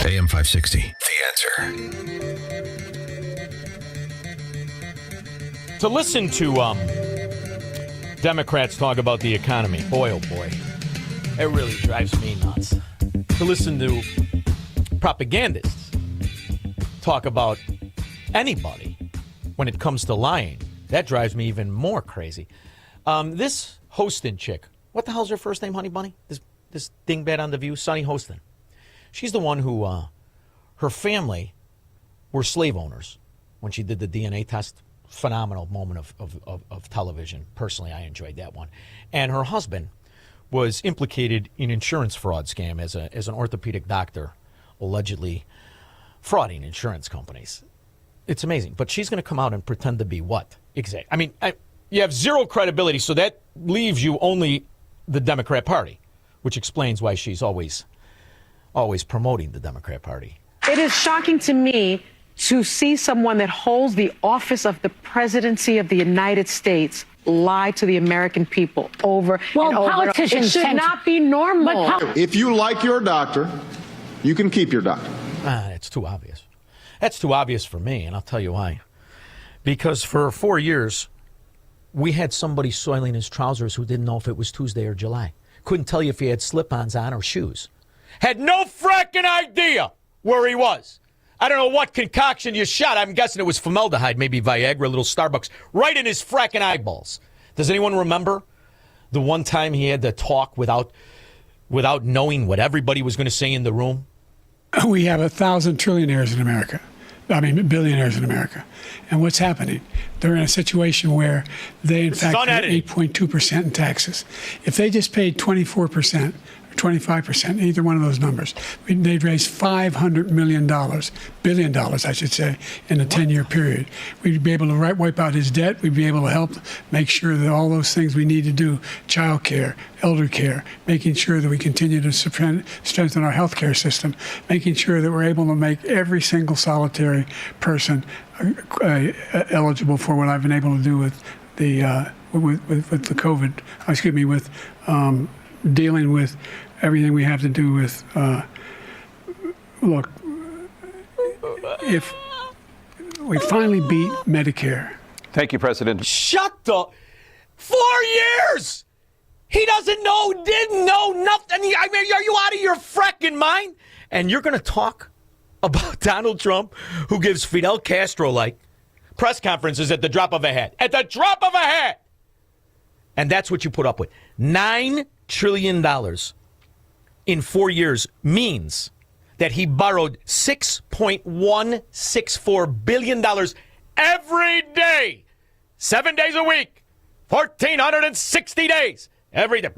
AM 560, The Answer. To listen to Democrats talk about the economy, boy, oh boy, it really drives me nuts. To listen to propagandists talk about anybody when it comes to lying, that drives me even more crazy. This Hostin chick, what the hell's her first name, Honey Bunny? This dingbat on The View, Sunny Hostin. She's the one who, her family were slave owners when she did the DNA test. Phenomenal moment of television. Personally, I enjoyed that one. And her husband was implicated in insurance fraud scam as an orthopedic doctor, allegedly frauding insurance companies. It's amazing. But she's going to come out and pretend to be what? Exactly. I mean, you have zero credibility, so that leaves you only the Democrat Party, which explains why she's always promoting the Democrat Party. It is shocking to me to see someone that holds the office of the presidency of the United States lie to the American people over and over. Politicians it should not be normal. If you like your doctor, you can keep your doctor. It's too obvious. That's too obvious for me, and I'll tell you why. Because for 4 years, we had somebody soiling his trousers who didn't know if it was Tuesday or July. Couldn't tell you if he had slip-ons on or shoes. Had no fracking idea where he was. I don't know what concoction you shot. I'm guessing it was formaldehyde, maybe Viagra, a little Starbucks, right in his fracking eyeballs. Does anyone remember the one time he had to talk without knowing what everybody was going to say in the room? We have 1,000 trillionaires in America. I mean, billionaires in America. And what's happening? They're in a situation where they, in fact, pay 8.2% in taxes. If they just paid 24%, 25%, either one of those numbers, they'd raise $500 billion, I should say, in a 10-year period. We'd be able to wipe out his debt. We'd be able to help make sure that all those things we need to do, child care, elder care, making sure that we continue to strengthen our health care system, making sure that we're able to make every single solitary person eligible for what I've been able to do with the COVID, with dealing with everything we have to do with, look, if we finally beat Medicare. Thank you, President. Shut the... 4 years! He doesn't know, didn't know nothing. I mean, are you out of your fracking mind? And you're going to talk about Donald Trump, who gives Fidel Castro-like press conferences at the drop of a hat. At the drop of a hat! And that's what you put up with. $9 trillion in 4 years means that he borrowed $6.164 billion every day, 7 days a week, 1,460 days, every day.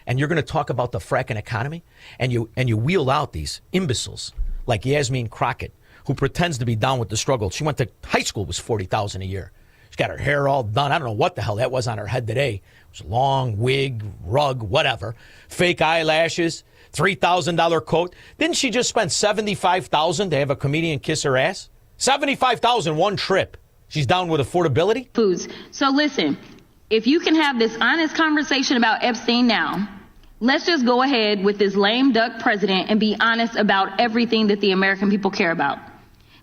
And you're going to talk about the fracking economy, and you wheel out these imbeciles like Yasmin Crockett, who pretends to be down with the struggle. She went to high school, was $40,000 a year. She's got her hair all done. I don't know what the hell that was on her head today. It was a long wig, rug, whatever. Fake eyelashes, $3,000 coat. Didn't she just spend $75,000 to have a comedian kiss her ass? $75,000 one trip. She's down with affordability? Foods. So listen, if you can have this honest conversation about Epstein now, let's just go ahead with this lame duck president and be honest about everything that the American people care about.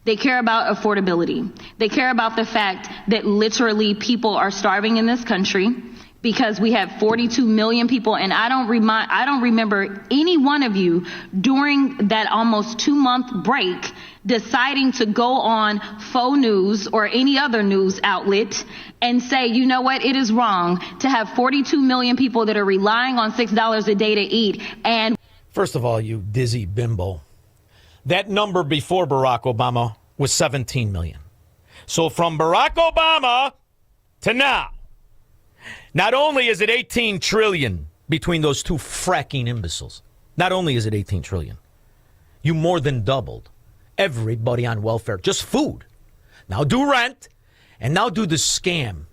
They care about affordability. They care about the fact that literally people are starving in this country because we have 42 million people. And I don't remember any one of you during that almost 2-month break deciding to go on faux news or any other news outlet and say, you know what, it is wrong to have 42 million people that are relying on $6 a day to eat. And first of all, you dizzy bimbo, that number before Barack Obama was 17 million. So from Barack Obama to now, not only is it 18 trillion between those two fracking imbeciles, not only is it 18 trillion, you more than doubled everybody on welfare, just food. Now do rent, and now do the scam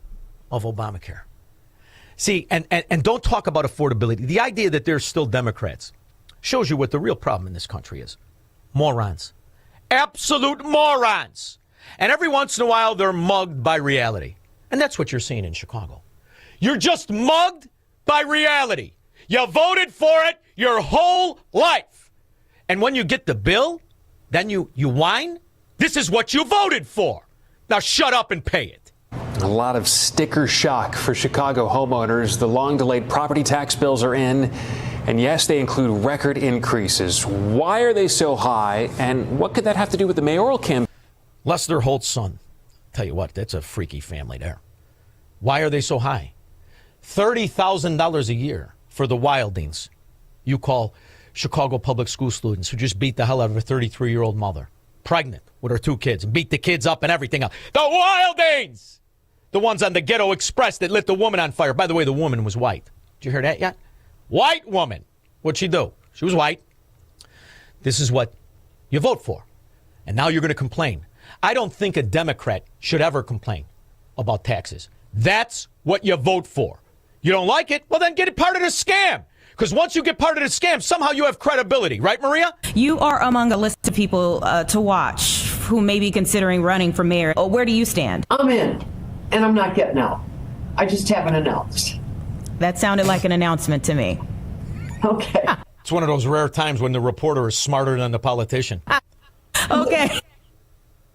of Obamacare. See, and don't talk about affordability. The idea that there's still Democrats shows you what the real problem in this country is. Morons. Absolute morons. And every once in a while, they're mugged by reality. And that's what you're seeing in Chicago. You're just mugged by reality. You voted for it your whole life. And when you get the bill, then you whine? This is what you voted for. Now shut up and pay it. A lot of sticker shock for Chicago homeowners. The long-delayed property tax bills are in. And yes, they include record increases. Why are they so high? And what could that have to do with the mayoral campaign? Lester Holt's son. Tell you what, that's a freaky family there. Why are they so high? $30,000 a year for the Wildings. You call Chicago public school students who just beat the hell out of a 33-year-old mother, pregnant with her 2 kids, and beat the kids up and everything else. The Wildings! The ones on the Ghetto Express that lit the woman on fire. By the way, the woman was white. Did you hear that yet? White woman. What'd she do? She was white. This is what you vote for. And now you're going to complain. I don't think a Democrat should ever complain about taxes. That's what you vote for. You don't like it? Well, then get it part of the scam. Because once you get part of the scam, somehow you have credibility. Right, Maria? You are among a list of people to watch who may be considering running for mayor. Where do you stand? I'm in, and I'm not getting out. I just haven't announced. That sounded like an announcement to me. Okay. It's one of those rare times when the reporter is smarter than the politician. Okay.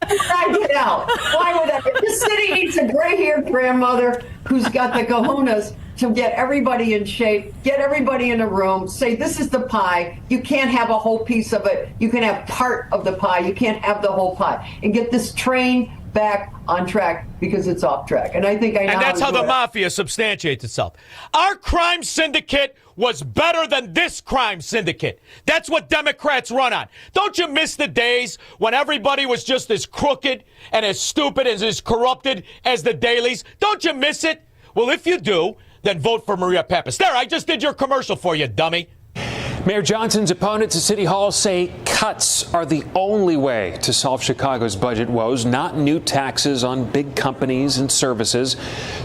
I get out. Why would I? This city needs a gray-haired grandmother who's got the kahunas to get everybody in shape, get everybody in a room, say this is the pie. You can't have a whole piece of it. You can have part of the pie. You can't have the whole pie. And get this train back on track because it's off track. And I think I know. And that's how the mafia substantiates itself. Our crime syndicate was better than this crime syndicate. That's what Democrats run on. Don't you miss the days when everybody was just as crooked and as stupid and as corrupted as the Dailies? Don't you miss it? Well, if you do, then vote for Maria Pappas. There, I just did your commercial for you, dummy. Mayor Johnson's opponents at City Hall say cuts are the only way to solve Chicago's budget woes, not new taxes on big companies and services.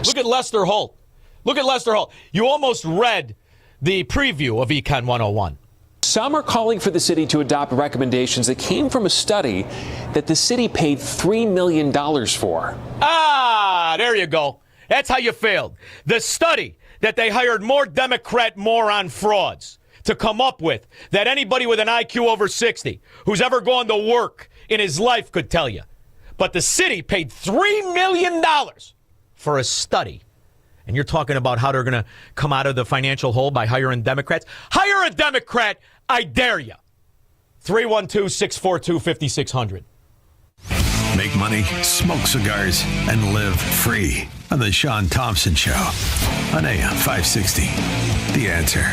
Look at Lester Holt. Look at Lester Holt. You almost read the preview of Econ 101. Some are calling for the city to adopt recommendations that came from a study that the city paid $3 million for. Ah, there you go. That's how you failed. The study that they hired more Democrat moron frauds to come up with that anybody with an IQ over 60 who's ever gone to work in his life could tell you. But the city paid $3 million for a study. And you're talking about how they're going to come out of the financial hole by hiring Democrats? Hire a Democrat, I dare you. 312-642-5600. Make money, smoke cigars, and live free on The Sean Thompson Show on AM 560. The Answer.